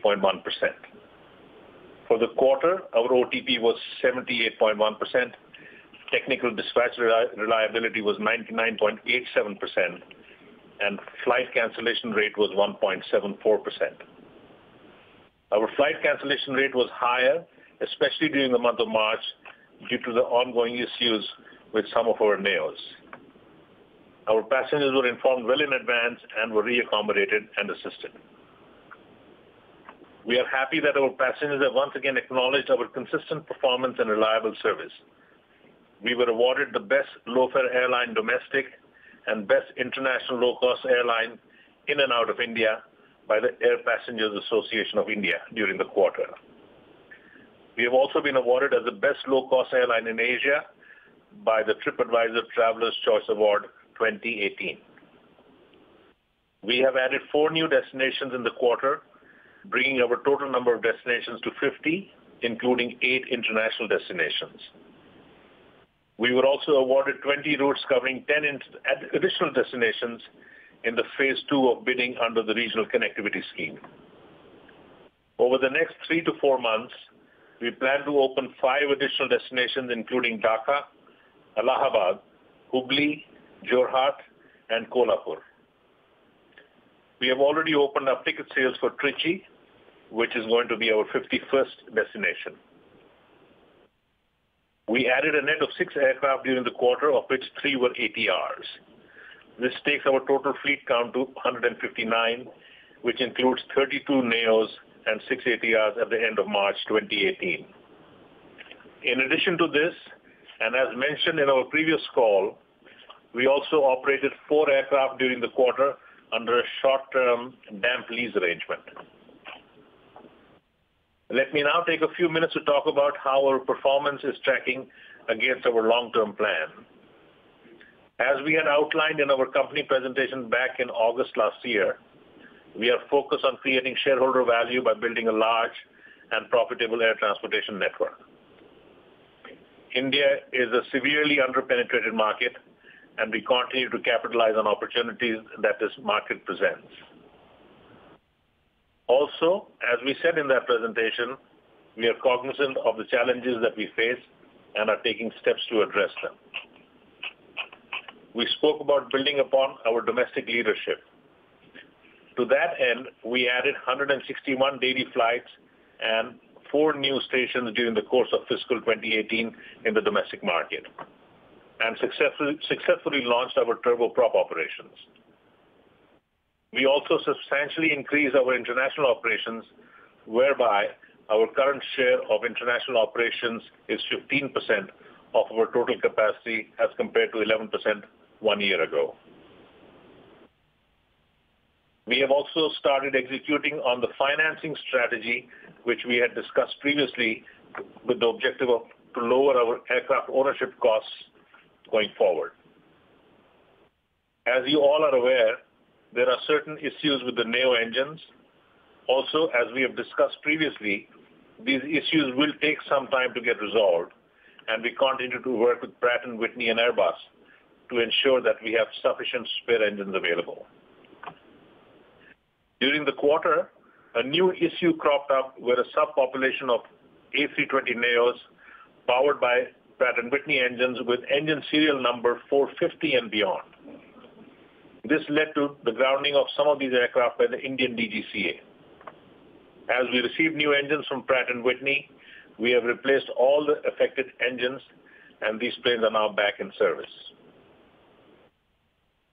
78.1%. For the quarter, our OTP was 78.1%, technical dispatch reliability was 99.87%, and flight cancellation rate was 1.74%. Our flight cancellation rate was higher, especially during the month of March, due to the ongoing issues with some of our NEOs. Our passengers were informed well in advance and were re-accommodated and assisted. We are happy that our passengers have once again acknowledged our consistent performance and reliable service. We were awarded the Best Low-Fare Airline Domestic and Best International Low-Cost Airline in and out of India by the Air Passengers Association of India during the quarter. We have also been awarded as the Best Low-Cost Airline in Asia by the TripAdvisor Traveler's Choice Award 2018. We have added 4 new destinations in the quarter, bringing our total number of destinations to 50, including 8 international destinations. We were also awarded 20 routes covering 10 additional destinations in the phase 2 of bidding under the Regional Connectivity Scheme. Over the next 3 to 4 months, we plan to open 5 additional destinations, including Dhaka, Allahabad, Hubli, Jorhat, and Kolhapur. We have already opened up ticket sales for Trichy, which is going to be our 51st destination. We added a net of 6 aircraft during the quarter, of which 3 were ATRs. This takes our total fleet count to 159, which includes 32 NEOs and 6 ATRs at the end of March 2018. In addition to this, and as mentioned in our previous call, we also operated 4 aircraft during the quarter under a short-term damp lease arrangement. Let me now take a few minutes to talk about how our performance is tracking against our long-term plan. As we had outlined in our company presentation back in August last year, we are focused on creating shareholder value by building a large and profitable air transportation network. India is a severely underpenetrated market, and we continue to capitalize on opportunities that this market presents. Also, as we said in that presentation, we are cognizant of the challenges that we face and are taking steps to address them. We spoke about building upon our domestic leadership. To that end, we added 161 daily flights and 4 new stations during the course of fiscal 2018 in the domestic market, and successfully launched our turboprop operations. We also substantially increased our international operations, whereby our current share of international operations is 15% of our total capacity as compared to 11% 1 year ago. We have also started executing on the financing strategy, which we had discussed previously, with the objective of to lower our aircraft ownership costs going forward. As you all are aware, there are certain issues with the NEO engines. Also, as we have discussed previously, these issues will take some time to get resolved, and we continue to work with Pratt & Whitney and Airbus to ensure that we have sufficient spare engines available. During the quarter, a new issue cropped up where a subpopulation of A320 NEOs powered by Pratt & Whitney engines with engine serial number 450 and beyond. This led to the grounding of some of these aircraft by the Indian DGCA. As we received new engines from Pratt & Whitney, we have replaced all the affected engines, and these planes are now back in service.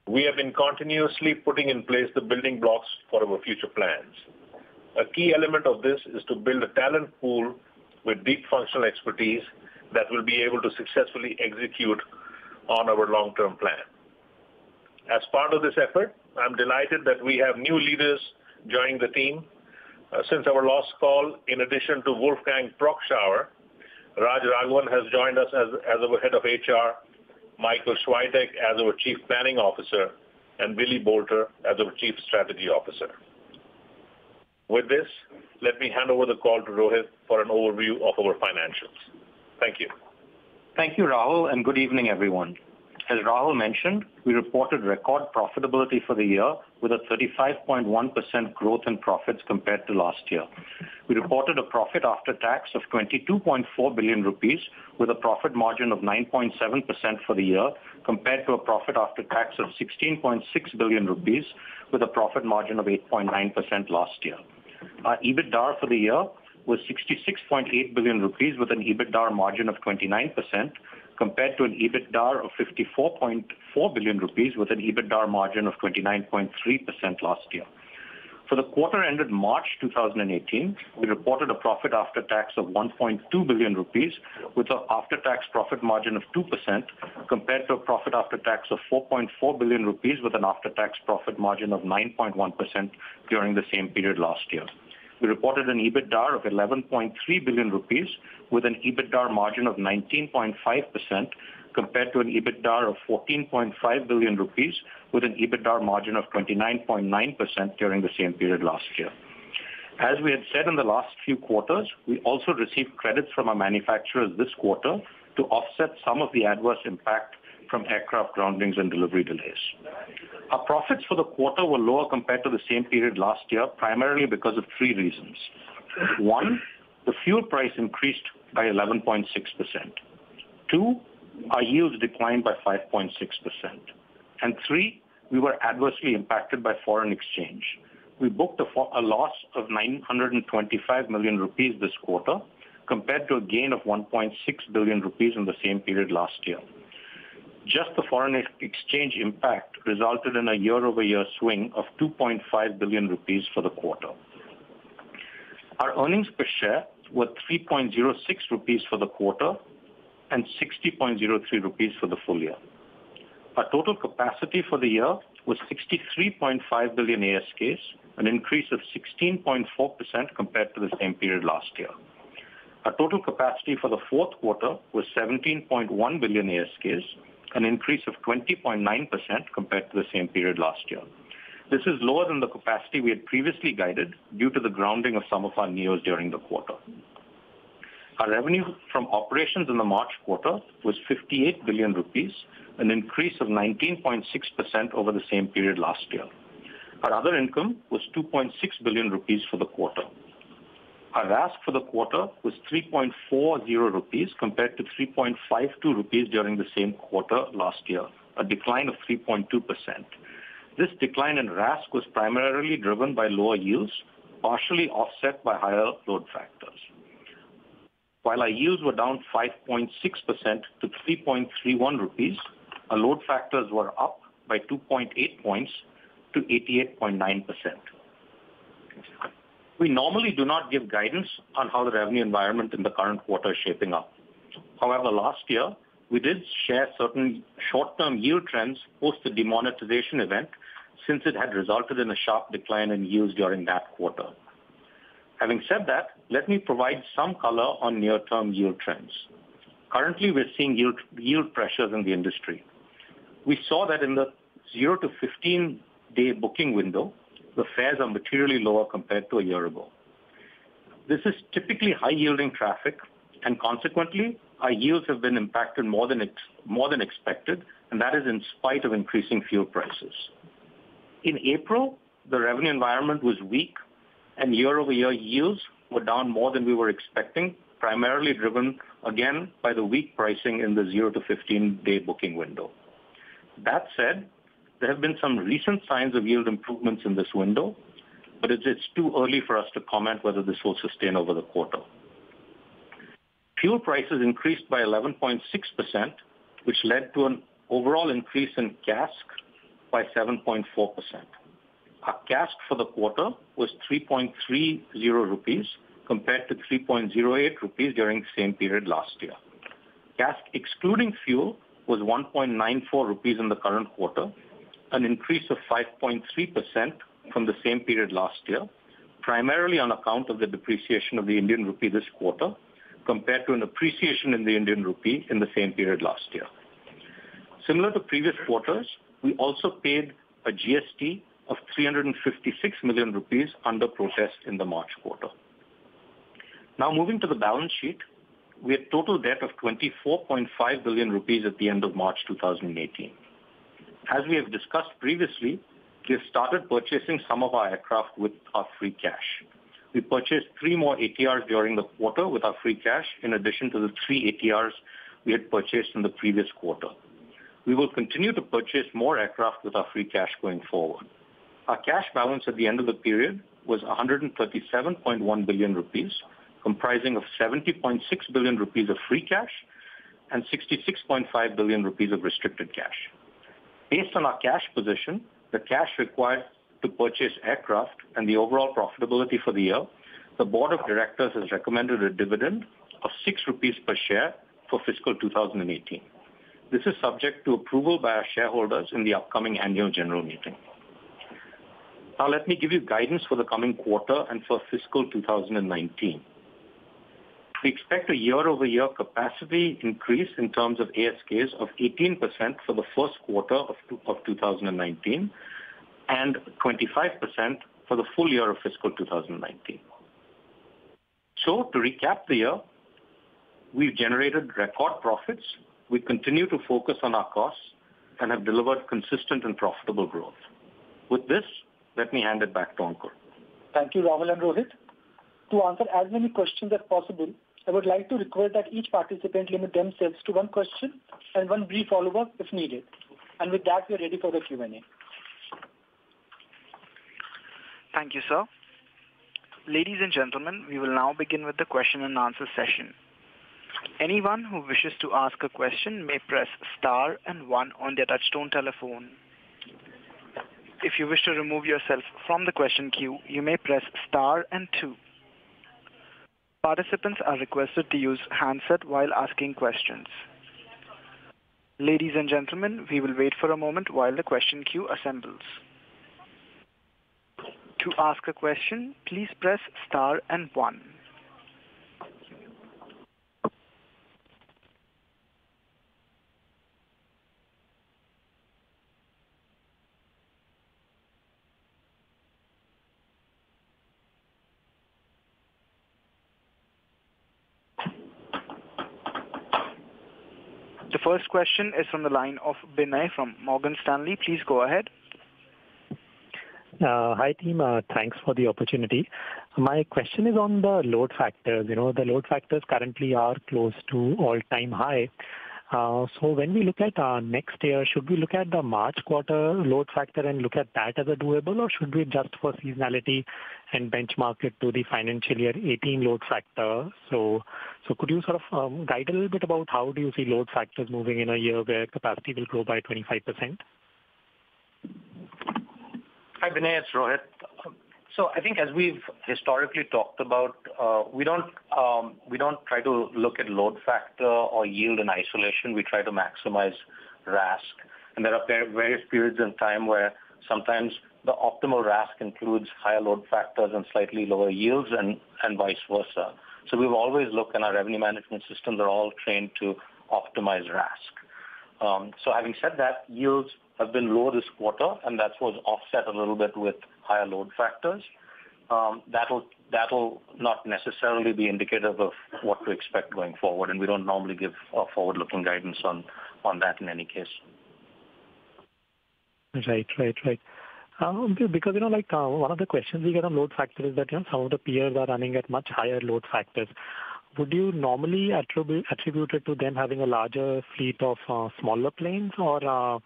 We have been continuously putting in place the building blocks for our future plans. A key element of this is to build a talent pool with deep functional expertise that will be able to successfully execute on our long-term plan. As part of this effort, I'm delighted that we have new leaders joining the team. Since our last call, in addition to Wolfgang Prockschauer, Raj Raghavan has joined us as our head of HR, Michael Schweitek as our Chief Planning Officer, and Billy Bolter as our Chief Strategy Officer. With this, let me hand over the call to Rohit for an overview of our financials. Thank you. Thank you, Rahul, and good evening, everyone. As Rahul mentioned, we reported record profitability for the year with a 35.1% growth in profits compared to last year. We reported a profit after tax of 22.4 billion rupees with a profit margin of 9.7% for the year compared to a profit after tax of 16.6 billion rupees with a profit margin of 8.9% last year. Our EBITDA for the year was 66.8 billion rupees with an EBITDA margin of 29% compared to an EBITDA of 54.4 billion rupees with an EBITDA margin of 29.3% last year. For the quarter ended March 2018, we reported a profit after tax of 1.2 billion rupees with an after-tax profit margin of 2% compared to a profit after tax of 4.4 billion rupees with an after-tax profit margin of 9.1% during the same period last year. We reported an EBITDA of 11.3 billion rupees with an EBITDA margin of 19.5% compared to an EBITDA of 14.5 billion rupees with an EBITDA margin of 29.9% during the same period last year. As we had said in the last few quarters, we also received credits from our manufacturers this quarter to offset some of the adverse impact from aircraft groundings and delivery delays. Our profits for the quarter were lower compared to the same period last year, primarily because of three reasons. One, the fuel price increased by 11.6%. Two, our yields declined by 5.6%. And three, we were adversely impacted by foreign exchange. We booked a loss of 925 million rupees this quarter compared to a gain of 1.6 billion rupees in the same period last year. Just the foreign exchange impact resulted in a year-over-year swing of 2.5 billion rupees for the quarter. Our earnings per share were 3.06 rupees for the quarter and 60.03 rupees for the full year. Our total capacity for the year was 63.5 billion ASKs, an increase of 16.4% compared to the same period last year. Our total capacity for the fourth quarter was 17.1 billion ASKs, an increase of 20.9% compared to the same period last year. This is lower than the capacity we had previously guided due to the grounding of some of our NEOs during the quarter. Our revenue from operations in the March quarter was 58 billion rupees, an increase of 19.6% over the same period last year. Our other income was 2.6 billion rupees for the quarter. Our RASK for the quarter was 3.40 rupees compared to 3.52 rupees during the same quarter last year, a decline of 3.2%. This decline in RASK was primarily driven by lower yields, partially offset by higher load factors. While our yields were down 5.6% to 3.31 rupees, our load factors were up by 2.8 points to 88.9%. We normally do not give guidance on how the revenue environment in the current quarter is shaping up. However, last year, we did share certain short-term yield trends post the demonetization event since it had resulted in a sharp decline in yields during that quarter. Having said that, let me provide some color on near-term yield trends. Currently, we're seeing yield pressures in the industry. We saw that in the 0 to 15-day booking window, the fares are materially lower compared to a year ago. This is typically high-yielding traffic, and consequently, our yields have been impacted more than expected, and that is in spite of increasing fuel prices. In April, the revenue environment was weak, and year-over-year yields were down more than we were expecting, primarily driven, again, by the weak pricing in the 0 to 15-day booking window. That said, there have been some recent signs of yield improvements in this window, but it's too early for us to comment whether this will sustain over the quarter. Fuel prices increased by 11.6%, which led to an overall increase in CASK by 7.4%. Our CASK for the quarter was 3.30 rupees compared to 3.08 rupees during the same period last year. CASK excluding fuel was 1.94 rupees in the current quarter, an increase of 5.3% from the same period last year, primarily on account of the depreciation of the Indian rupee this quarter compared to an appreciation in the Indian rupee in the same period last year. Similar to previous quarters, we also paid a GST of 356 million rupees under protest in the March quarter. Now moving to the balance sheet, we had total debt of 24.5 billion rupees at the end of March 2018. As we have discussed previously, we have started purchasing some of our aircraft with our free cash. We purchased 3 more ATRs during the quarter with our free cash, in addition to the 3 ATRs we had purchased in the previous quarter. We will continue to purchase more aircraft with our free cash going forward. Our cash balance at the end of the period was 137.1 billion rupees, comprising of 70.6 billion rupees of free cash and 66.5 billion rupees of restricted cash. Based on our cash position, the cash required to purchase aircraft, and the overall profitability for the year, the board of directors has recommended a dividend of 6 rupees per share for fiscal 2018. This is subject to approval by our shareholders in the upcoming annual general meeting. Now let me give you guidance for the coming quarter and for fiscal 2019. We expect a year-over-year capacity increase in terms of ASKs of 18% for the first quarter of 2019 and 25% for the full year of fiscal 2019. So to recap the year, we've generated record profits. We continue to focus on our costs and have delivered consistent and profitable growth. With this, let me hand it back to Ankur. Thank you, Rahul and Rohit. To answer as many questions as possible, I would like to request that each participant limit themselves to one question and one brief follow-up if needed. And with that, we are ready for the Q&A. Thank you, sir. Ladies and gentlemen, we will now begin with the question and answer session. Anyone who wishes to ask a question may press star and 1 on their touchtone telephone. If you wish to remove yourself from the question queue, you may press star and 2. Participants are requested to use handset while asking questions. Ladies and gentlemen, we will wait for a moment while the question queue assembles. To ask a question, please press star and 1. The first question is from the line of Binay from Morgan Stanley. Please go ahead. Hi team, thanks for the opportunity. My question is on the load factors. The load factors currently are close to all-time high. So when we look at next year, should we look at the March quarter load factor and look at that as a doable, or should we adjust for seasonality and benchmark it to the financial year 18 load factor? So could you sort of guide a little bit about how do you see load factors moving in a year where capacity will grow by 25%? Hi, Binay, it's Rohit. So I think as we've historically talked about, we don't try to look at load factor or yield in isolation. We try to maximize RASK. And there are various periods in time where sometimes the optimal RASK includes higher load factors and slightly lower yields and vice versa. So we've always looked, and our revenue management systems are all trained to optimize RASK. So having said that, yields have been low this quarter, and that was offset a little bit with higher load factors. That'll not necessarily be indicative of what to expect going forward, and we don't normally give forward-looking guidance on that in any case. Right. Because, one of the questions we get on load factor is that, some of the peers are running at much higher load factors. Would you normally attribute it to them having a larger fleet of smaller planes, or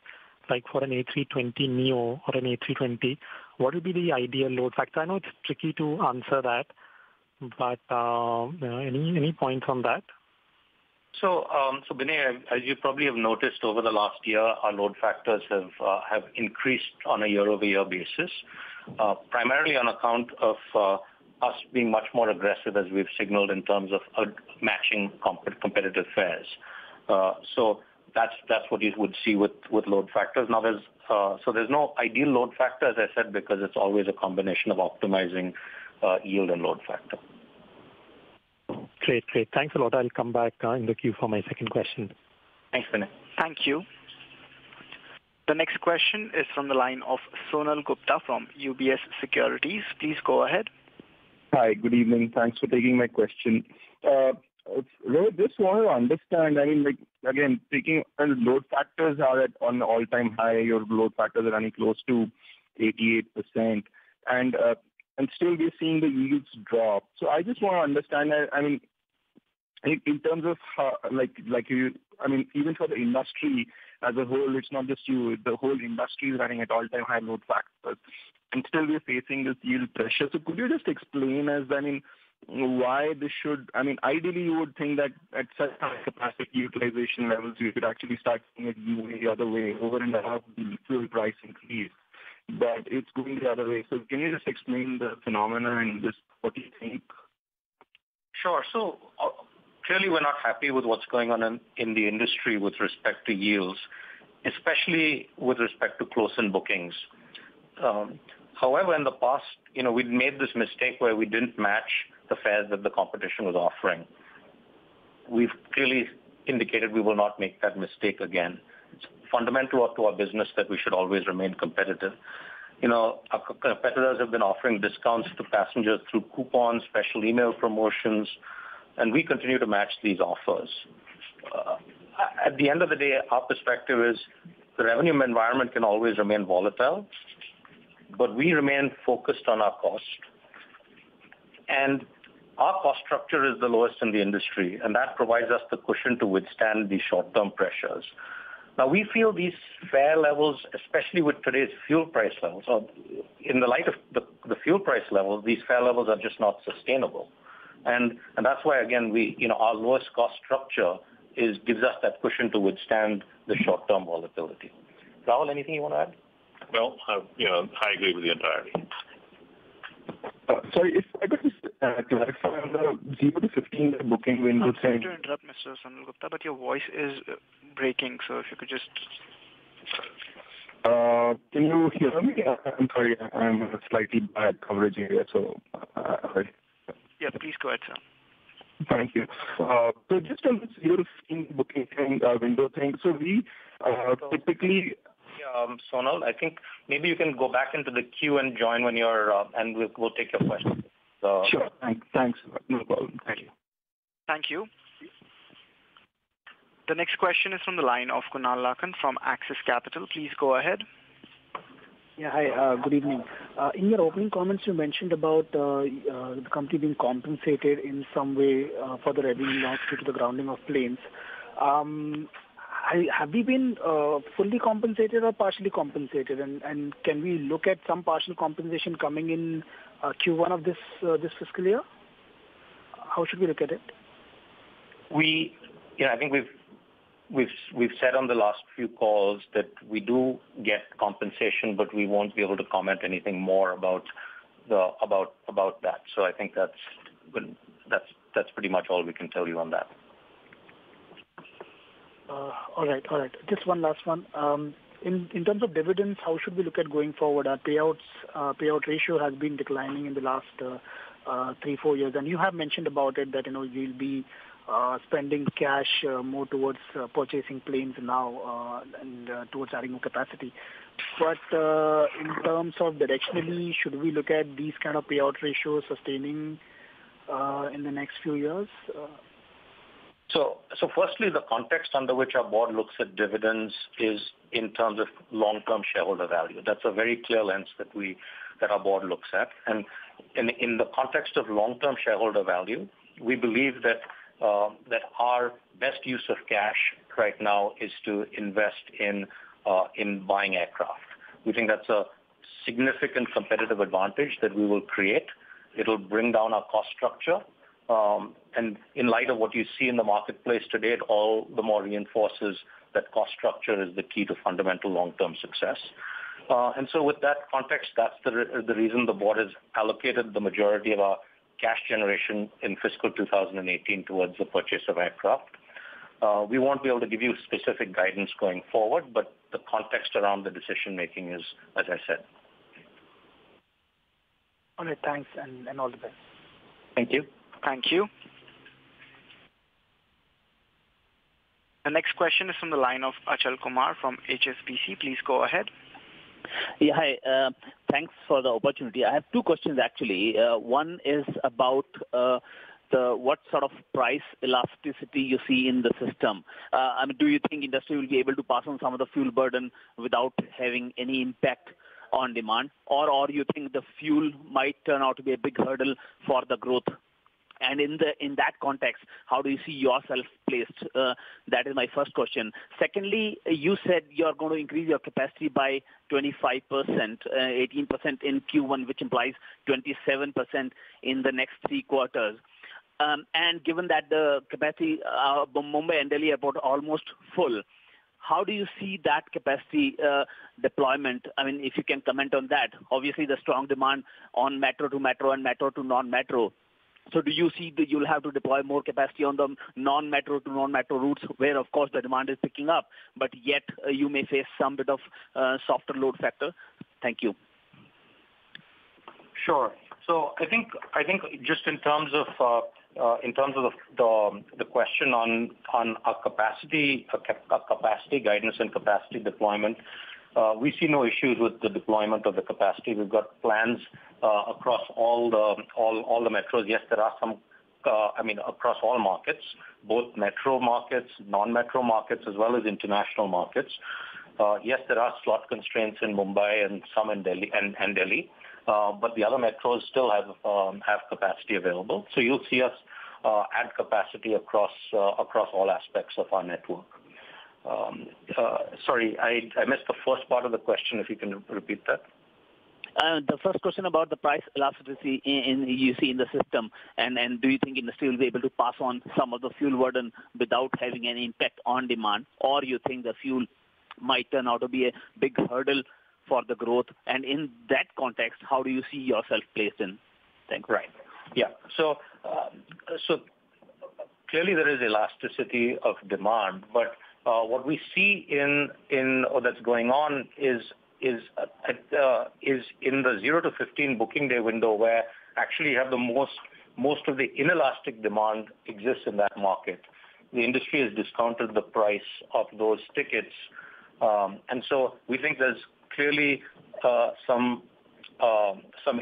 like for an A320neo or an A320, what would be the ideal load factor? I know it's tricky to answer that, but any points on that? So Binay, as you probably have noticed over the last year, our load factors have increased on a year-over-year basis, primarily on account of us being much more aggressive, as we've signaled, in terms of matching competitive fares. So that's what you would see with load factors. Now there's no ideal load factor, as I said, because it's always a combination of optimizing yield and load factor. Great. Thanks a lot. I'll come back in the queue for my second question. Thanks, Vinay. Thank you. The next question is from the line of Sonal Gupta from UBS Securities. Please go ahead. Hi, good evening. Thanks for taking my question. Rohit, just want to understand, I mean, like, again, taking load factors are at on all-time high. Your load factors are running close to 88%, and still we're seeing the yields drop. So I just want to understand, I mean, in terms of how, like you, I mean, even for the industry as a whole, it's not just you, the whole industry is running at all-time high load factors, and still we're facing this yield pressure. So could you just explain us, I mean, why this should, I mean, ideally you would think that at such high capacity utilization levels, you could actually start seeing it the other way, over and above the fuel price increase. But it's going the other way. So can you just explain the phenomena and just what you think? Sure. So clearly we're not happy with what's going on in the industry with respect to yields, especially with respect to close-in bookings. However, in the past, we'd made this mistake where we didn't match the fares that the competition was offering. We've clearly indicated we will not make that mistake again. It's fundamental to our business that we should always remain competitive. Our competitors have been offering discounts to passengers through coupons, special email promotions, and we continue to match these offers. At the end of the day, our perspective is the revenue environment can always remain volatile, but we remain focused on our cost. And our cost structure is the lowest in the industry, and that provides us the cushion to withstand these short-term pressures. Now, we feel these fare levels, especially with today's fuel price levels, or in the light of the fuel price levels, these fare levels are just not sustainable. And that's why, again, our lowest cost structure gives us that cushion to withstand the short-term volatility. Rahul, anything you want to add? Well, I agree with the entirety. Sorry, if I could just clarify on the 0 to 15 booking window. Sorry to interrupt, Mr. Sanal Gupta, but your voice is breaking, so if you could just... Can you hear me? I'm sorry, I'm in a slightly bad coverage area, so... Yeah, please go ahead, sir. Thank you. So just on this 0 to 15 booking thing, window thing, so we typically... Sonal, I think maybe you can go back into the queue and join when you're, and we'll take your question. Sure. Thanks. No problem. Thank you. Thank you. The next question is from the line of Kunal Lakhan from Axis Capital. Please go ahead. Yeah, hi. Good evening. In your opening comments, you mentioned about the company being compensated in some way for the revenue loss due to the grounding of planes. Have we been fully compensated or partially compensated? And can we look at some partial compensation coming in Q1 of this fiscal year? How should we look at it? I think we've said on the last few calls that we do get compensation, but we won't be able to comment anything more about that. So I think that's pretty much all we can tell you on that. All right. Just one last one. In terms of dividends, how should we look at going forward? Our payout ratio has been declining in the last 3-4 years, and you have mentioned about it that you'll be spending cash more towards purchasing planes now and towards adding more capacity. But in terms of directionally, should we look at these kind of payout ratios sustaining in the next few years? So firstly, the context under which our board looks at dividends is in terms of long-term shareholder value. That's a very clear lens that our board looks at. And in the context of long-term shareholder value, we believe that our best use of cash right now is to invest in buying aircraft. We think that's a significant competitive advantage that we will create. It'll bring down our cost structure. And in light of what you see in the marketplace today, it all the more reinforces that cost structure is the key to fundamental long-term success. And so with that context, that's the reason the board has allocated the majority of our cash generation in fiscal 2018 towards the purchase of aircraft. We won't be able to give you specific guidance going forward, but the context around the decision-making is, as I said. All right, thanks, and all the best. Thank you. Thank you. The next question is from the line of Achal Kumar from HSBC. Please go ahead. Yeah, hi. Thanks for the opportunity. I have two questions, actually. One is about what sort of price elasticity you see in the system? Do you think industry will be able to pass on some of the fuel burden without having any impact on demand, or you think the fuel might turn out to be a big hurdle for the growth? And in that context, how do you see yourself placed? That is my first question. Secondly, you said you're going to increase your capacity by 25%, 18% in Q1, which implies 27% in the next 3 quarters. And given that the capacity Mumbai and Delhi airport are almost full, how do you see that capacity deployment? If you can comment on that. Obviously, the strong demand on metro to metro and metro to non-metro. So do you see that you'll have to deploy more capacity on the non-metro to non-metro routes where, of course, the demand is picking up, but yet you may face some bit of softer load factor? Thank you. Sure. So I think just in terms of the question on our capacity guidance and capacity deployment, we see no issues with the deployment of the capacity. We've got plans across all the metros. Yes, there are some, across all markets, both metro markets, non-metro markets, as well as international markets. Yes, there are slot constraints in Mumbai and some in Delhi and Delhi, but the other metros still have capacity available. So you'll see us add capacity across all aspects of our network. Sorry, I missed the first part of the question. If you can repeat that. The first question about the price elasticity you see in the system, and do you think industry will be able to pass on some of the fuel burden without having any impact on demand, or you think the fuel might turn out to be a big hurdle for the growth? And in that context, how do you see yourself placed in? Thanks. Right. Yeah. So clearly there is elasticity of demand, but what we see that's going on is in the 0 to 15 booking day window, where actually you have the most of the inelastic demand exists in that market. The industry has discounted the price of those tickets, and so we think there's clearly some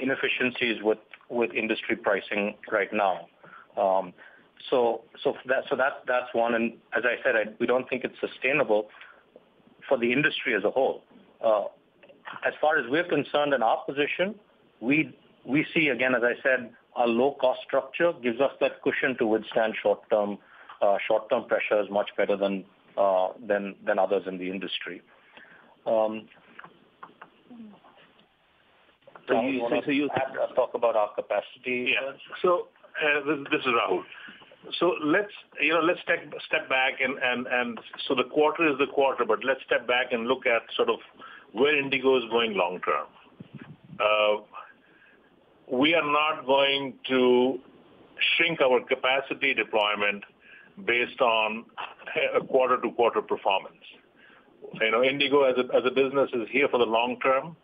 inefficiencies with industry pricing right now. So that's one, and as I said, we don't think it's sustainable for the industry as a whole. As far as we're concerned in our position, we see, again, as I said, our low cost structure gives us that cushion to withstand short-term pressures much better than others in the industry. So you talk about our capacity. Yeah. So this is Rahul. So let's step back and so the quarter is the quarter, but let's step back and look at sort of where IndiGo is going long term. We are not going to shrink our capacity deployment based on a quarter-to-quarter performance. IndiGo as a business is here for the long term.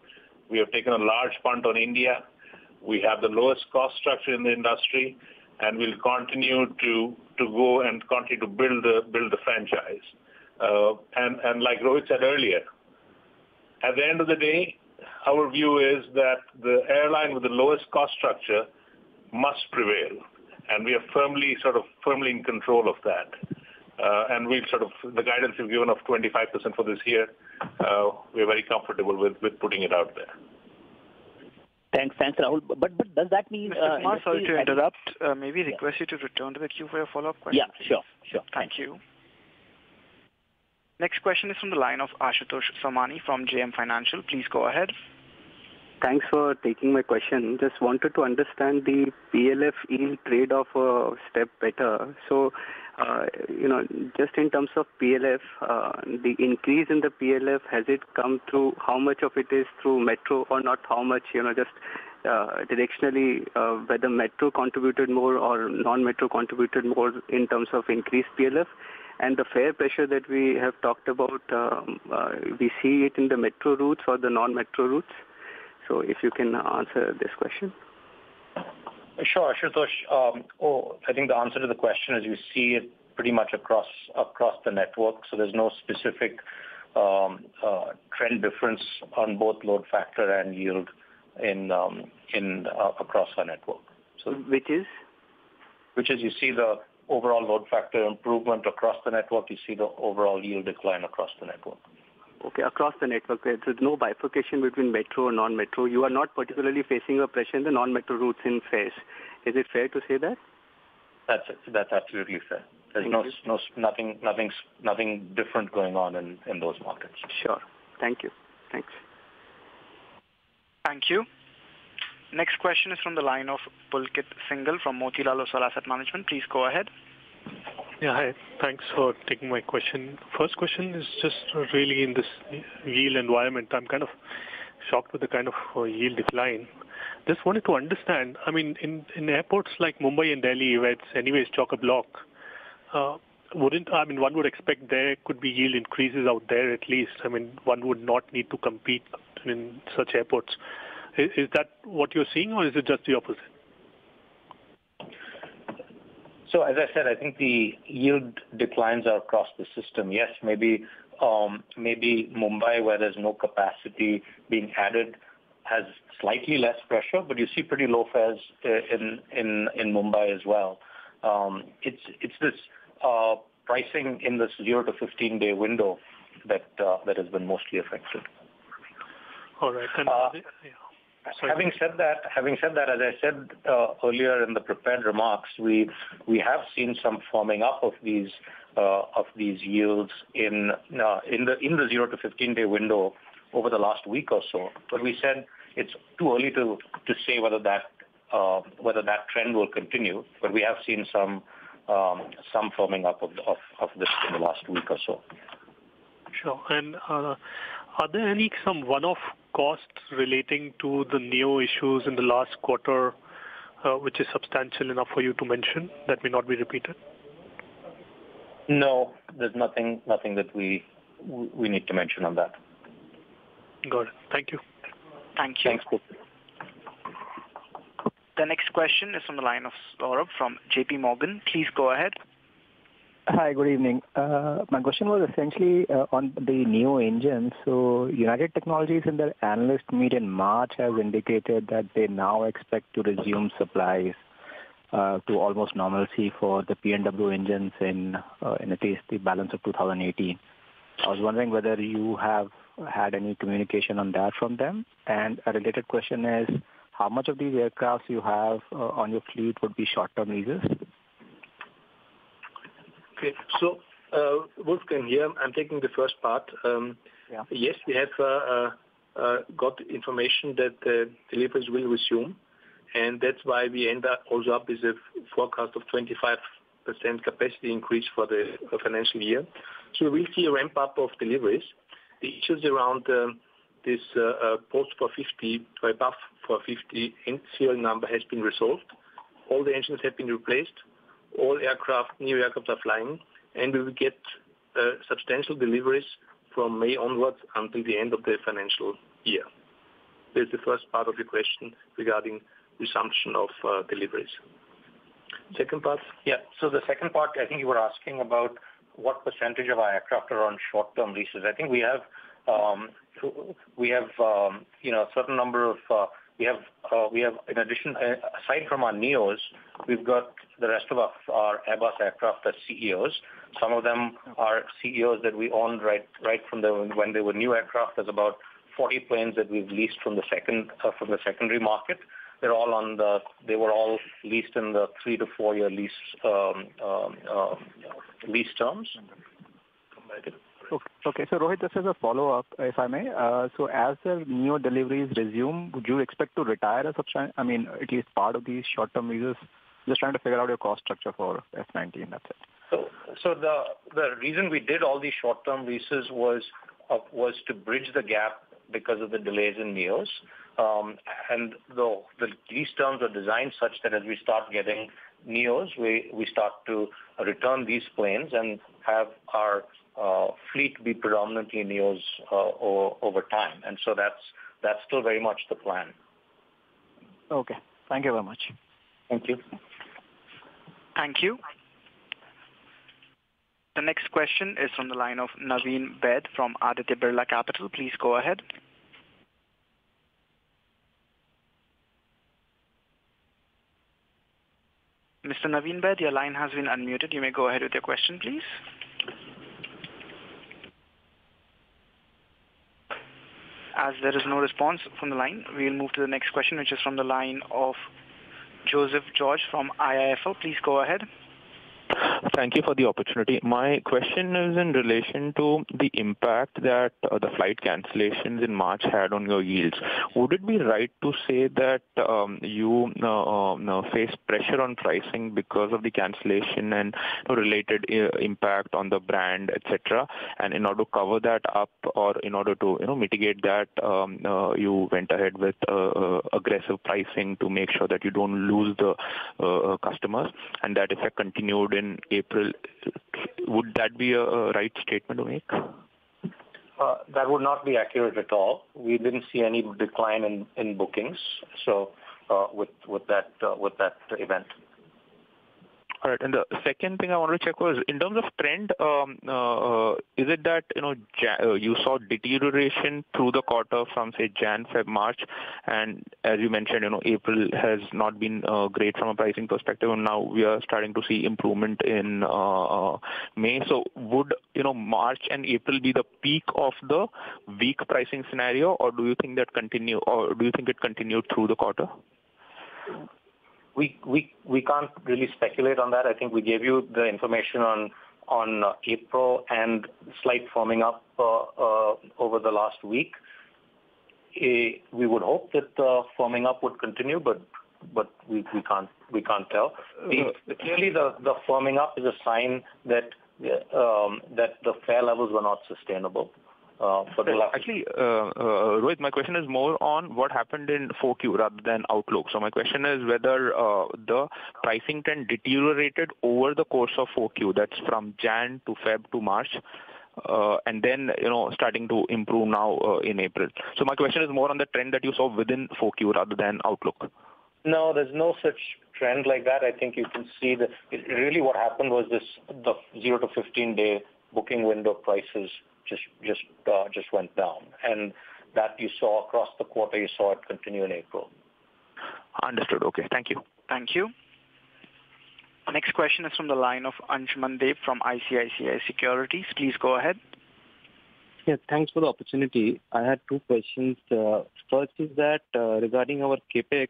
We have taken a large punt on India. We have the lowest cost structure in the industry, and we'll continue to go and continue to build the franchise. And like Rohit said earlier, at the end of the day, our view is that the airline with the lowest cost structure must prevail, and we are firmly in control of that. And we've the guidance we've given of 25% for this year, we're very comfortable with putting it out there. Thanks, Rahul. But does that mean... Mr. Kumar, sorry to interrupt. Maybe request you to return to the queue for your follow-up question. Yeah, sure. Thank you. Next question is from the line of Ashutosh Somani from JM Financial. Please go ahead. Thanks for taking my question. Just wanted to understand the PLF yield trade-off a step better. So, just in terms of PLF, the increase in the PLF, has it come through, how much of it is through metro or not how much, just directionally, whether metro contributed more or non-metro contributed more in terms of increased PLF? And the fare pressure that we have talked about, we see it in the metro routes or the non-metro routes? So if you can answer this question. Sure, Ashutosh. I think the answer to the question is you see it pretty much across the network. So there's no specific trend difference on both load factor and yield in across our network. So which is? which is you see the overall load factor improvement across the network, you see the overall yield decline across the network. Okay, across the network, there's no bifurcation between metro and non-metro. You are not particularly facing a pressure in the non-metro routes in fares. Is it fair to say that? That's absolutely fair. There's nothing different going on in those markets. Sure. Thank you. Thanks. Thank you. Next question is from the line of Pulkit Singhal from Motilal Oswal Asset Management. Please go ahead. Yeah, hi. Thanks for taking my question. First question is just really in this yield environment. I'm kind of shocked with the kind of yield decline. Just wanted to understand, I mean, in airports like Mumbai and Delhi, where it's anyways chock-a-block, one would expect there could be yield increases out there at least. I mean, one would not need to compete in such airports. Is that what you're seeing, or is it just the opposite? So as I said, I think the yield declines are across the system. Yes, maybe Mumbai, where there's no capacity being added, has slightly less pressure, but you see pretty low fares in Mumbai as well. It's this pricing in this 0 to 15-day window that has been mostly affected. All right. Having said that, as I said earlier in the prepared remarks, we have seen some firming up of these yields in the 0 to 15-day window over the last week or so. But we said it's too early to say whether that trend will continue. But we have seen some firming up of this in the last week or so. Sure. And are there some one-off costs relating to the NEO issues in the last quarter, which is substantial enough for you to mention that may not be repeated? No, there's nothing that we need to mention on that. Got it. Thank you. Thank you. Thanks. The next question is from the line of Saurabh from JP Morgan. Please go ahead. Hi, good evening. My question was essentially on the NEO engines. So United Technologies in their analyst meet in March has indicated that they now expect to resume supplies to almost normalcy for the P&W engines in at least the balance of 2018. I was wondering whether you have had any communication on that from them. And a related question is, how much of these aircrafts you have on your fleet would be short-term leases? Okay, so Wolfgang here. I'm taking the first part. Yes, we have got information that deliveries will resume, and that's why we end up also up with a forecast of 25% capacity increase for the financial year. So we'll see a ramp up of deliveries. The issues around this post 450 or above 450 serial number has been resolved. All the engines have been replaced. All new aircraft are flying, and we will get substantial deliveries from May onwards until the end of the financial year. That's the first part of your question regarding resumption of deliveries. Second part? Yeah, so the second part, I think you were asking about what percentage of our aircraft are on short-term leases. I think we have a certain number of we have in addition, aside from our NEOs, we've got the rest of our Airbus aircraft as CEOs. Some of them are CEOs that we owned right from when they were new aircraft. There's about 40 planes that we've leased from the secondary market. They were all leased in the 3 to 4 year lease terms. Okay, so Rohit, just as a follow-up, if I may. So as the NEO deliveries resume, would you expect to retire at least part of these short-term leases? Just trying to figure out your cost structure for F-19, that's it. So the reason we did all these short-term leases was to bridge the gap because of the delays in NEOs. And the lease terms are designed such that as we start getting NEOs, we start to return these planes and have our fleet be predominantly NEOs over time. And so that's still very much the plan. Okay. Thank you very much. Thank you. Thank you. The next question is from the line of Naveen Bed from Aditya Birla Capital. Please go ahead. Mr. Naveen Baid, your line has been unmuted. You may go ahead with your question, please. As there is no response from the line, we will move to the next question, which is from the line of Joseph George from IIFL. Please go ahead. Thank you for the opportunity. My question is in relation to the impact that the flight cancellations in March had on your yields. Would it be right to say that you face pressure on pricing because of the cancellation and related impact on the brand, etc.? And in order to cover that up, or in order to mitigate that, you went ahead with aggressive pricing to make sure that you don't lose the customers, and that effect continued in April. Would that be a right statement to make? That would not be accurate at all. We didn't see any decline in bookings. So with that event. All right. And the second thing I wanted to check was, in terms of trend, is it that you saw deterioration through the quarter from, say, Jan, Feb, March, and as you mentioned, April has not been great from a pricing perspective, and now we are starting to see improvement in May. So would March and April be the peak of the weak pricing scenario, or do you think it continued through the quarter? We can't really speculate on that. I think we gave you the information on April and slight firming up over the last week. We would hope that the firming up would continue, but we can't tell. Clearly, the firming up is a sign that the fare levels were not sustainable. Actually, Rohit, my question is more on what happened in 4Q rather than outlook. So my question is whether the pricing trend deteriorated over the course of 4Q, that's from Jan to Feb to March, and then starting to improve now in April. So my question is more on the trend that you saw within 4Q rather than outlook. No, there's no such trend like that. I think you can see that really what happened was the 0 to 15-day booking window prices just went down, and that you saw across the quarter. You saw it continue in April. Understood. Okay, thank you. Thank you. Next question is from the line of Anshuman Deb from ICICI Securities. Please go ahead. Yeah, thanks for the opportunity. I had two questions. First is that regarding our CAPEX.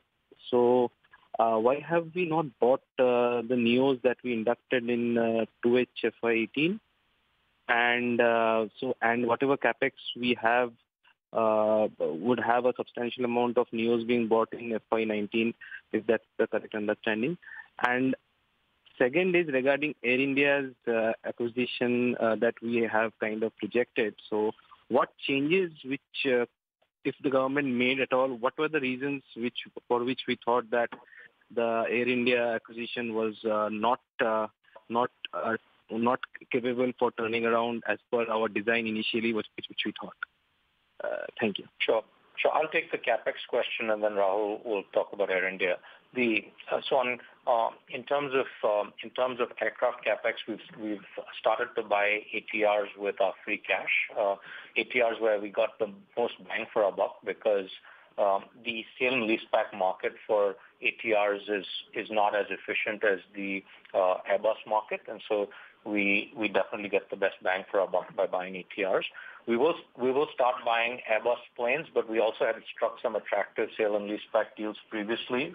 So why have we not bought the NEOs that we inducted in 2H FY18? And whatever capex we have would have a substantial amount of NEOs being bought in FY19, if that's the correct understanding. And second is regarding Air India's acquisition that we have kind of projected. So what changes which, if the government made at all, what were the reasons for which we thought that the Air India acquisition was not capable for turning around as per our design initially, which we thought? Thank you. Sure. I'll take the capex question, and then Rahul will talk about Air India. In terms of aircraft capex, we've started to buy ATRs with our free cash. ATRs where we got the most bang for our buck, because the sale and leaseback market for ATRs is not as efficient as the Airbus market, and so we definitely get the best bang for our buck by buying ATRs. We will start buying Airbus planes, but we also had struck some attractive sale and leaseback deals previously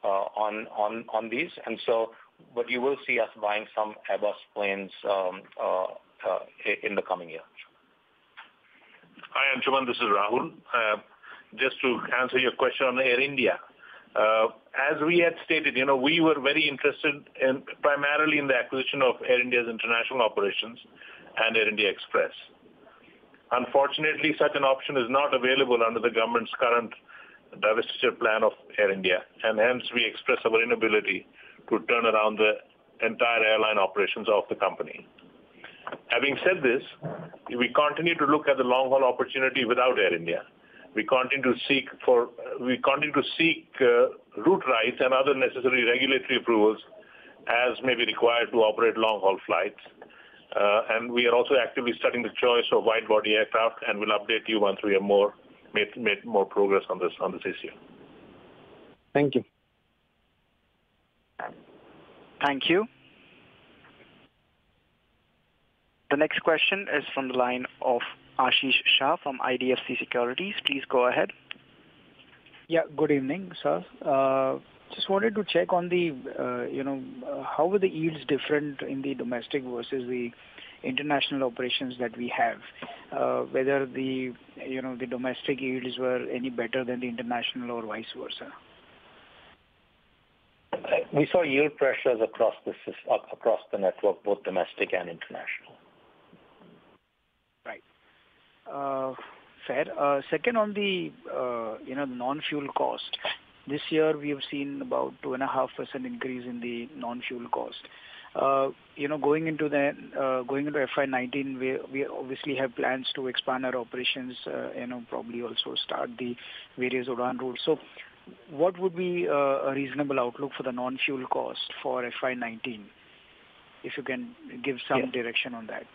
on these, and so but you will see us buying some Airbus planes in the coming year. Hi, Anshuman. This is Rahul. Just to answer your question on Air India. As we had stated, we were very interested primarily in the acquisition of Air India's international operations and Air India Express. Unfortunately, such an option is not available under the government's current divestiture plan of Air India, and hence we express our inability to turn around the entire airline operations of the company. Having said this, we continue to look at the long-haul opportunity without Air India. We continue to seek route rights and other necessary regulatory approvals as may be required to operate long-haul flights. And we are also actively studying the choice of wide-body aircraft, and will update you once we have made more progress on this issue. Thank you. Thank you. The next question is from the line of Ashish Shah from IDFC Securities. Please go ahead. Yeah, good evening, sir. Just wanted to check on the, how were the yields different in the domestic versus the international operations that we have? Whether the domestic yields were any better than the international or vice versa? We saw yield pressures across the network, both domestic and international. Right. Fair. Second, on the non-fuel cost. This year we have seen about 2.5% increase in the non-fuel cost. Going into FY19, we obviously have plans to expand our operations. Probably also start the various UDAN routes. So, what would be a reasonable outlook for the non-fuel cost for FY19? If you can give some direction on that.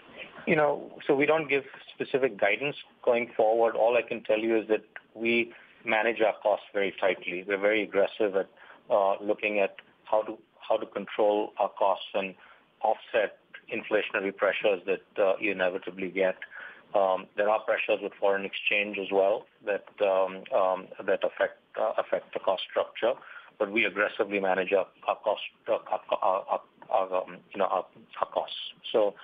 So we don't give specific guidance going forward. All I can tell you is that we manage our costs very tightly. We're very aggressive at looking at how to control our costs and offset inflationary pressures that you inevitably get. There are pressures with foreign exchange as well that affect the cost structure, but we aggressively manage our costs. So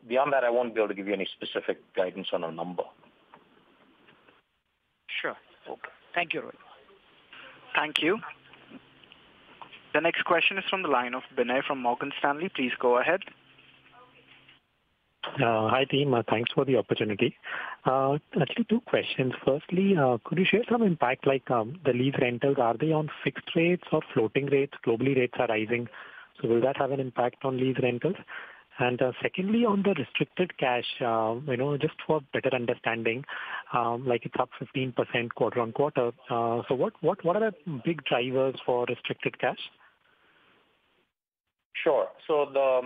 beyond that, I won't be able to give you any specific guidance on a number. Sure. Okay. Thank you, Rohit. Thank you. The next question is from the line of Binay from Morgan Stanley. Please go ahead. Hi, team. Thanks for the opportunity. Actually, two questions. Firstly, could you share some impact like the lease rentals? Are they on fixed rates or floating rates? Globally, rates are rising. So will that have an impact on lease rentals? And secondly, on the restricted cash, just for better understanding, like it's up 15% quarter on quarter. So what are the big drivers for restricted cash? Sure. So the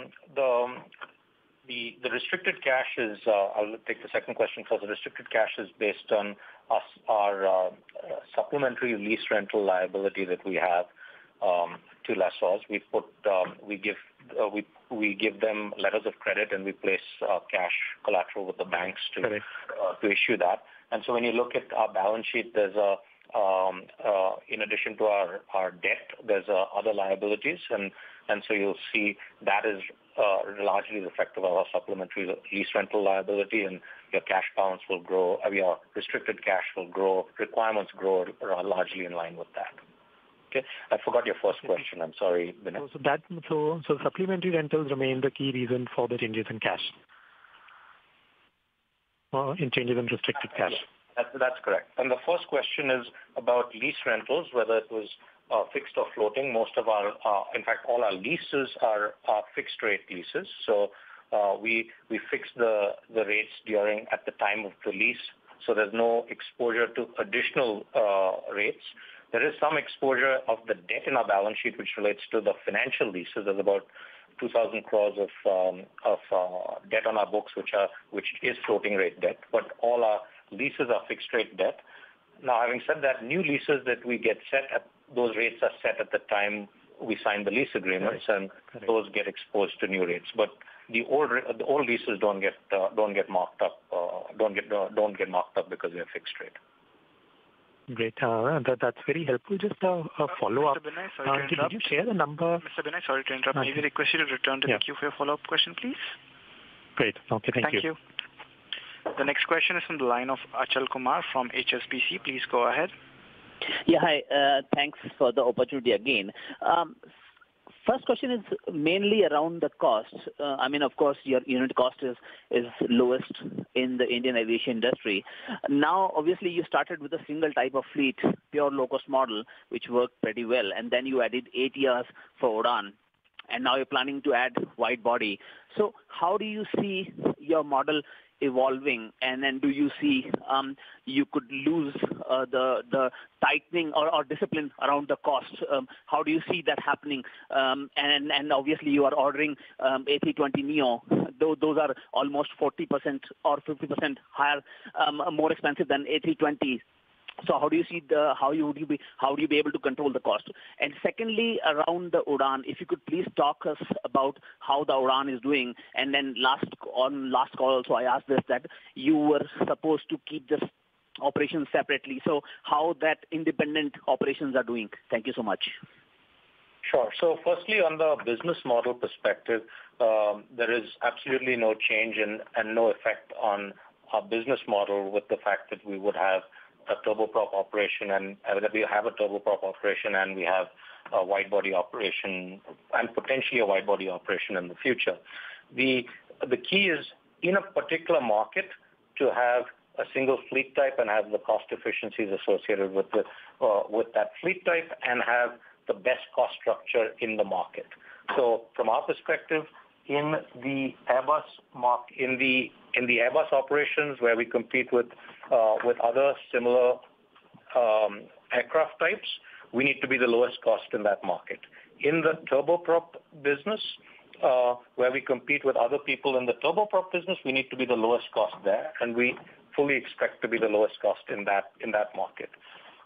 restricted cash is, I'll take the second question first. The restricted cash is based on our supplementary lease rental liability that we have to lessors. We give them letters of credit and we place cash collateral with the banks to issue that. And so when you look at our balance sheet, there's in addition to our debt, there's other liabilities, and so you'll see that is largely reflective of our supplementary lease rental liability, and your cash balance will grow, your restricted cash will grow, requirements grow largely in line with that. Okay, I forgot your first question. I'm sorry, Binay. So supplementary rentals remain the key reason for the changes in cash, in changes in restricted cash. That's correct. And the first question is about lease rentals, whether it was fixed or floating. Most of our, in fact, all our leases are fixed rate leases. So we fix the rates at the time of the lease. So there's no exposure to additional rates. There is some exposure of the debt in our balance sheet, which relates to the financial leases. There's about 2,000 crores of debt on our books, which is floating rate debt. But all our leases are fixed rate debt. Now, having said that, new leases that we get those rates are set at the time we sign the lease agreements, and those get exposed to new rates. But the old leases don't get marked up. Don't get marked up because they're fixed rate. Great. That's very helpful. Just a follow-up. Mr. Binay, sorry to interrupt. Did you share the number? Mr. Binay, sorry to interrupt. May we request you to return to the queue for your follow-up question, please? Great. Okay, thank you. Thank you. The next question is from the line of Achal Kumar from HSBC. Please go ahead. Yeah, hi. Thanks for the opportunity again. First question is mainly around the cost. Of course, your unit cost is lowest in the Indian aviation industry. Now, obviously, you started with a single type of fleet, pure low-cost model, which worked pretty well, and then you added ATRs for UDAN, and now you're planning to add wide body. So how do you see your model evolving, and then do you see you could lose the tightening or discipline around the cost? How do you see that happening? And obviously you are ordering A320neo. Those are almost 40% or 50% higher, more expensive than A320. So how do you see how do you be able to control the cost? And secondly, around the Udan, if you could please talk us about how the Udan is doing. And then last call also I asked this, that you were supposed to keep this operations separately. So how that independent operations are doing? Thank you so much. Sure. So firstly, on the business model perspective, there is absolutely no change and no effect on our business model with the fact that we would have a turboprop operation and that we have a turboprop operation and we have a wide-body operation and potentially a wide-body operation in the future. The key is in a particular market to have a single fleet type and have the cost efficiencies associated with that fleet type and have the best cost structure in the market. So from our perspective, in the Airbus Airbus operations where we compete with other similar aircraft types, we need to be the lowest cost in that market. In the turboprop business, where we compete with other people in the turboprop business, we need to be the lowest cost there, and we fully expect to be the lowest cost in that market.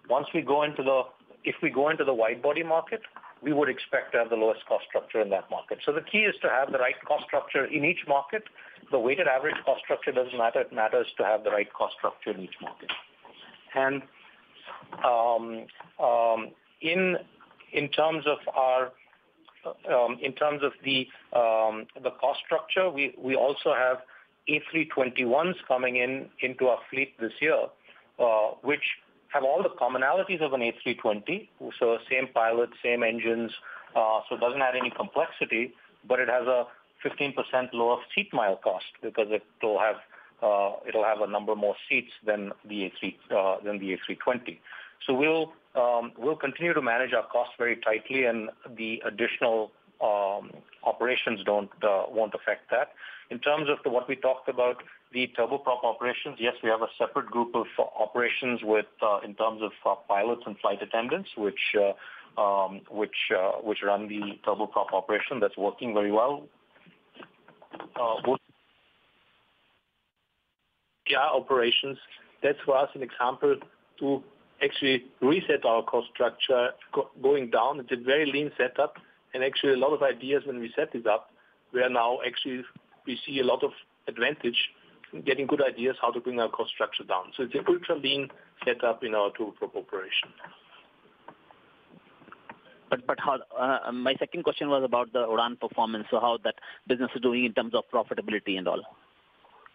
If we go into the wide body market, we would expect to have the lowest cost structure in that market. So the key is to have the right cost structure in each market. The weighted average cost structure doesn't matter. It matters to have the right cost structure in each market. And in terms of the cost structure, we also have A321s coming into our fleet this year, which have all the commonalities of an A320, so same pilot, same engines, so it doesn't add any complexity, but it has a 15% lower seat mile cost because it'll have a number more seats than the A320. So we'll continue to manage our costs very tightly, and the additional operations won't affect that. In terms of what we talked about, the turboprop operations, yes, we have a separate group of operations in terms of pilots and flight attendants, which run the turboprop operation. That's working very well. Operations. That's for us an example to actually reset our cost structure going down. It's a very lean setup, and actually a lot of ideas when we set it up, where now actually we see a lot of advantage in getting good ideas how to bring our cost structure down. So it's an ultra lean setup in our turboprop operation. But how, my second question was about the Udan performance. So how that business is doing in terms of profitability and all.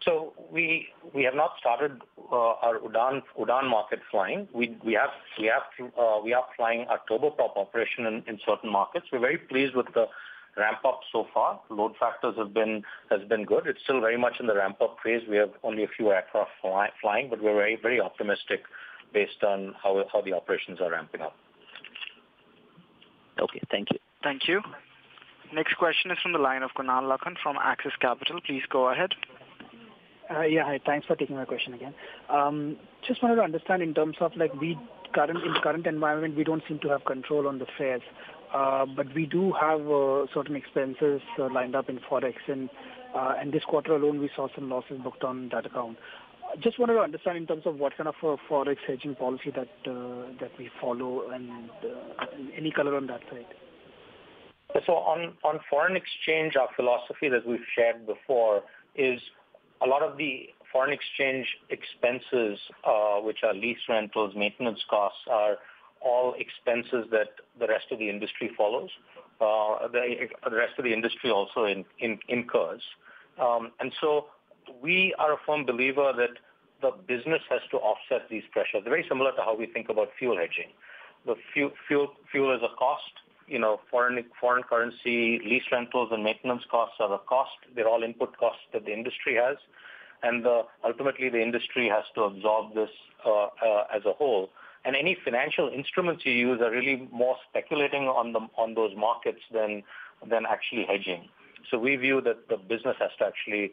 So we have not started our Udan market flying. We are flying our turboprop operation in certain markets. We're very pleased with the ramp up so far. Load factors has been good. It's still very much in the ramp up phase. We have only a few aircraft flying, but we're very, very optimistic based on how the operations are ramping up. Okay, thank you. Thank you. Next question is from the line of Kunal Lakhan from Axis Capital. Please go ahead. Hi. Thanks for taking my question again. Just wanted to understand in terms of in the current environment, we don't seem to have control on the fares, but we do have certain expenses lined up in forex, and this quarter alone we saw some losses booked on that account. Just wanted to understand in terms of what kind of a forex hedging policy that we follow, and any color on that side. So on foreign exchange, our philosophy that we've shared before is a lot of the foreign exchange expenses, which are lease rentals, maintenance costs, are all expenses that the rest of the industry follows. The rest of the industry also incurs. And so we are a firm believer that the business has to offset these pressures. Very similar to how we think about fuel hedging. The fuel is a cost. Foreign currency, lease rentals and maintenance costs are a cost. They're all input costs that the industry has. And ultimately the industry has to absorb this as a whole. And any financial instruments you use are really more speculating on those markets than actually hedging. So we view that the business has to actually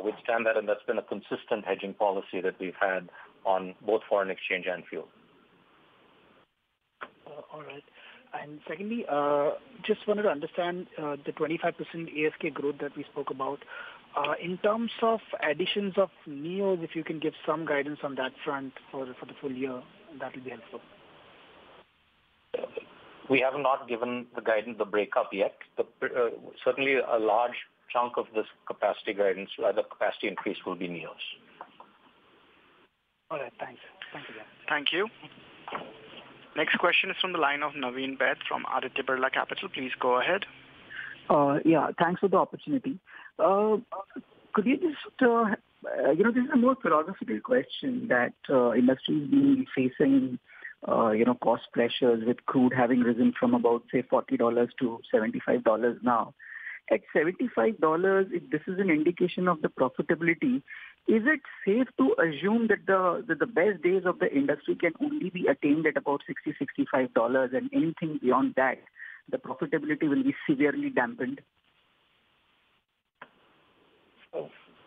withstand that, and that's been a consistent hedging policy that we've had on both foreign exchange and fuel. All right. And secondly, just wanted to understand the 25% ASK growth that we spoke about. In terms of additions of NEOs, if you can give some guidance on that front for the full year, that will be helpful. We have not given the guidance, the breakup yet. Certainly a large chunk of this capacity guidance, the capacity increase will be NEOs. All right, thanks. Thanks again. Thank you. Next question is from the line of Naveen Bhatt from Aditya Birla Capital. Please go ahead. Thanks for the opportunity. Could you just, this is a more philosophical question that industry is being facing, cost pressures with crude having risen from about, say, $40 to $75 now. At $75, if this is an indication of the profitability, is it safe to assume that the best days of the industry can only be attained at about $60-65, and anything beyond that, the profitability will be severely dampened?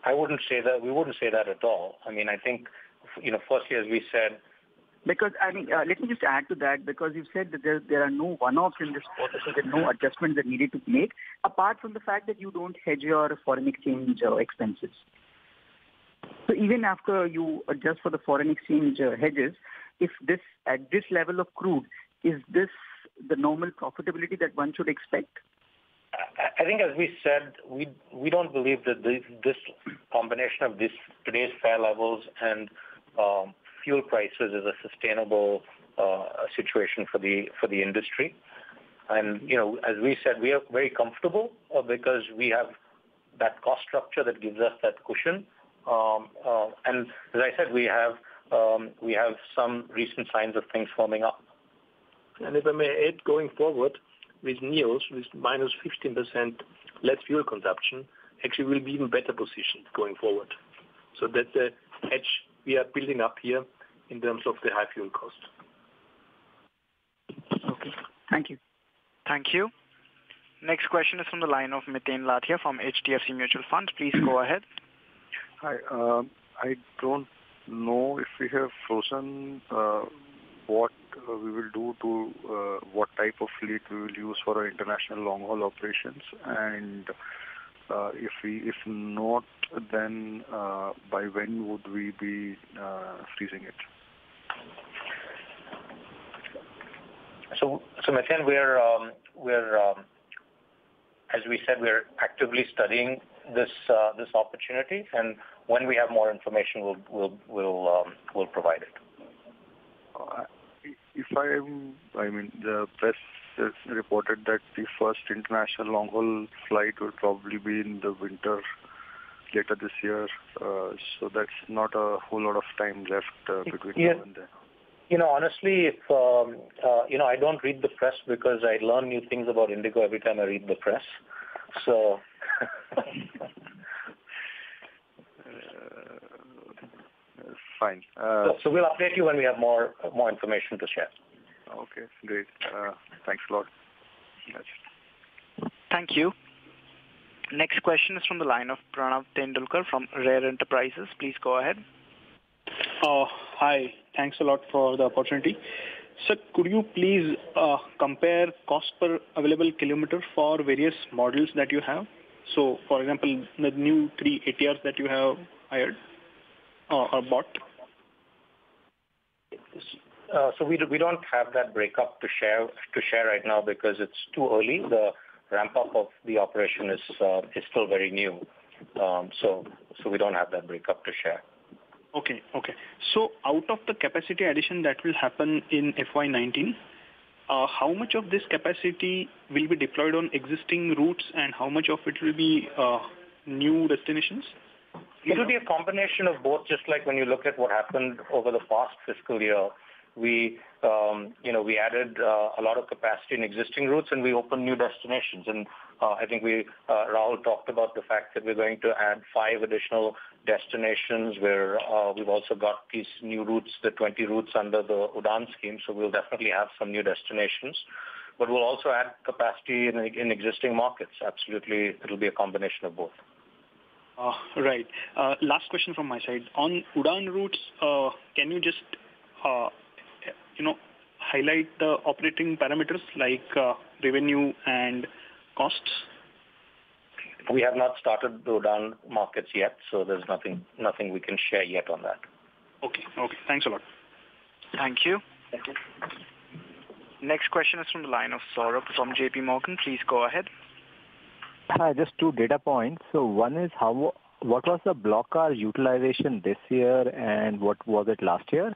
I wouldn't say that. We wouldn't say that at all. I mean, I think, firstly, as we said. Because, let me just add to that, because you've said that there are no one-offs in this quarter, so there are no adjustments that needed to be made, apart from the fact that you don't hedge your foreign exchange expenses. So even after you adjust for the foreign exchange hedges, if this at this level of crude, is this the normal profitability that one should expect? I think, as we said, we don't believe that this combination of today's fare levels and fuel prices is a sustainable situation for the industry. And as we said, we are very comfortable because we have that cost structure that gives us that cushion. And as I said, we have some recent signs of things forming up. And if I may add, going forward with NEOs, with minus 15% less fuel consumption, actually we'll be even better positioned going forward. So that's a hedge we are building up here in terms of the high fuel cost. Okay. Thank you. Thank you. Next question is from the line of Miten Lathia from HDFC Mutual Fund. Please go ahead. Hi. I don't know if we have frozen what we will do to what type of fleet we will use for our international long-haul operations, and if not, then by when would we be freezing it? So Miten, we're as we said, we're actively studying this opportunity, and when we have more information, we'll provide it. The press has reported that the first international long-haul flight will probably be in the winter later this year. So that's not a whole lot of time left between now and then. Honestly, if I don't read the press because I learn new things about IndiGo every time I read the press. So. Fine. So we'll update you when we have more information to share. Okay, great. Thanks a lot. Yes. Thank you. Next question is from the line of Pranav Tendulkar from Rare Enterprises. Please go ahead. Hi. Thanks a lot for the opportunity. Sir, could you please compare cost per available kilometer for various models that you have? So, for example, the new 3 ATRs that you have hired or bought? So we don't have that breakup to share right now because it's too early. The ramp up of the operation is still very new. So we don't have that breakup to share. Okay. So out of the capacity addition that will happen in FY19, how much of this capacity will be deployed on existing routes and how much of it will be new destinations? It will be a combination of both, just like when you look at what happened over the past fiscal year. We added a lot of capacity in existing routes and we opened new destinations. And I think Rahul talked about the fact that we're going to add 5 additional destinations where we've also got these new routes, the 20 routes under the UDAN scheme. So we'll definitely have some new destinations. But we'll also add capacity in existing markets. Absolutely, it'll be a combination of both. Right. Last question from my side. On UDAN routes, can you just highlight the operating parameters like revenue and costs? We have not started the down markets yet, so there's nothing we can share yet on that. Okay. Thanks a lot. Thank you. Next question is from the line of Saurabh from JP Morgan. Please go ahead. Hi, just two data points. So one is what was the block hour utilization this year and what was it last year?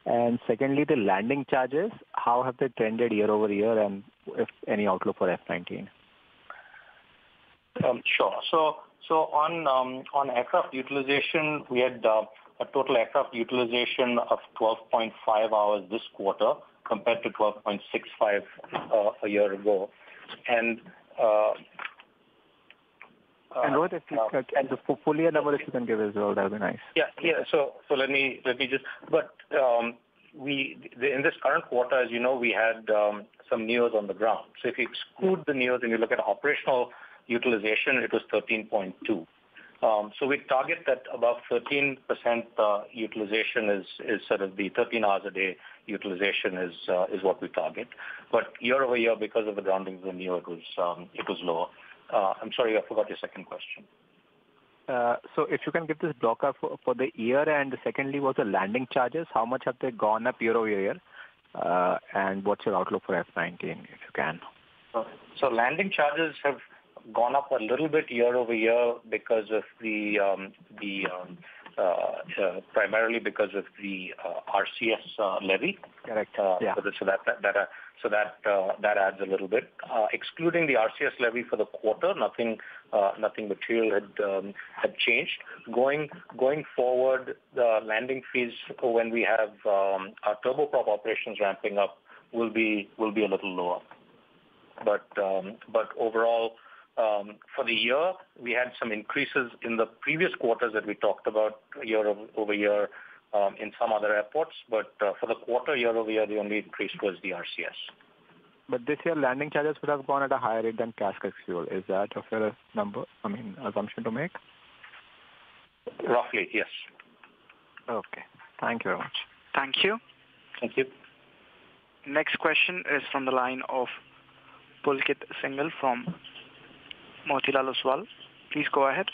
And secondly, the landing charges, how have they trended year over year, and if any outlook for F19? Sure. So on aircraft utilization, we had a total aircraft utilization of 12.5 hours this quarter compared to 12.65 a year ago. And Rohit, if you can, the full year number, if you can give as well, that would be nice. Yeah. So let me just. But in this current quarter, as you know, we had some NEOs on the ground. So if you exclude the NEOs and you look at operational utilization, it was 13.2. So we target that above 13% utilization is sort of the 13 hours a day utilization is what we target. But year over year, because of the groundings of the NEO, it was lower. I'm sorry, I forgot your second question. So if you can give this block up for the year, and secondly was the landing charges, how much have they gone up year over year? And what's your outlook for F19, if you can? So landing charges have gone up a little bit year over year because of primarily because of the RCS levy. Correct. Yeah. So that adds a little bit. Excluding the RCS levy for the quarter, nothing material had changed. Going forward, the landing fees when we have our turboprop operations ramping up will be a little lower. But overall, for the year, we had some increases in the previous quarters that we talked about year over year in some other airports. But for the quarter, year over year, the only increase was the RCS. But this year, landing charges would have gone at a higher rate than CASK ex-fuel. Is that a fair assumption to make? Roughly, yes. Okay. Thank you very much. Thank you. Thank you. Next question is from the line of Pulkit Singhal from Motilal Oswal. Please go ahead.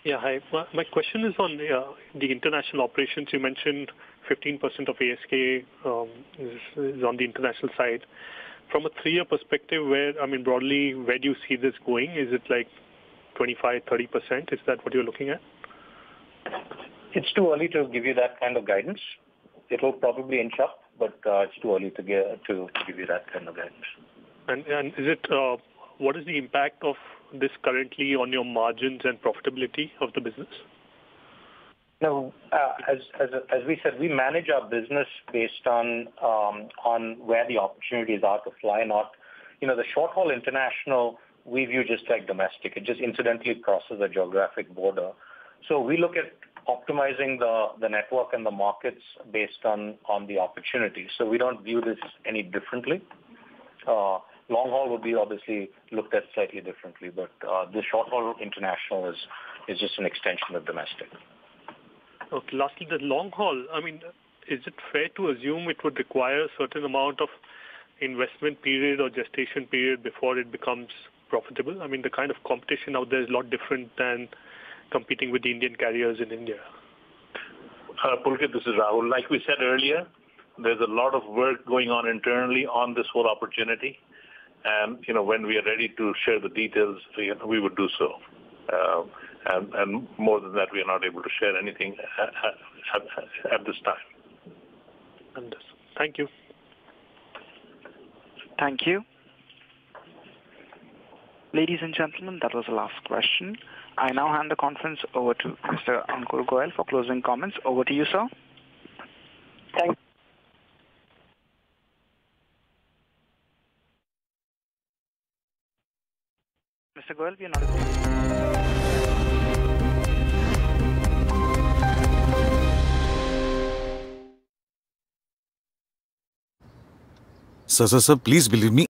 Yeah, hi. My question is on the international operations. You mentioned 15% of ASK is on the international side. From a 3-year perspective, broadly, where do you see this going? Is it like 25, 30%? Is that what you're looking at? It's too early to give you that kind of guidance. It'll probably inch up, but it's too early to give you that kind of guidance. And is it what is the impact of this currently on your margins and profitability of the business? No, as we said, we manage our business based on where the opportunities are to fly. Not, the short haul international we view just like domestic. It just incidentally crosses a geographic border. So we look at optimizing the network and the markets based on the opportunity. So we don't view this any differently. Long haul would be obviously looked at slightly differently, but the short haul international is just an extension of domestic. Okay. Lastly, the long haul, is it fair to assume it would require a certain amount of investment period or gestation period before it becomes profitable? The kind of competition out there is a lot different than competing with the Indian carriers in India. Pulkit, this is Rahul. Like we said earlier, there's a lot of work going on internally on this whole opportunity. And, when we are ready to share the details, we would do so. And more than that, we are not able to share anything at this time. Understood. Thank you. Thank you. Ladies and gentlemen, that was the last question. I now hand the conference over to Mr. Ankur Goel for closing comments. Over to you, sir. Thanks. Mr. Goel, we are not... Sir, please believe me.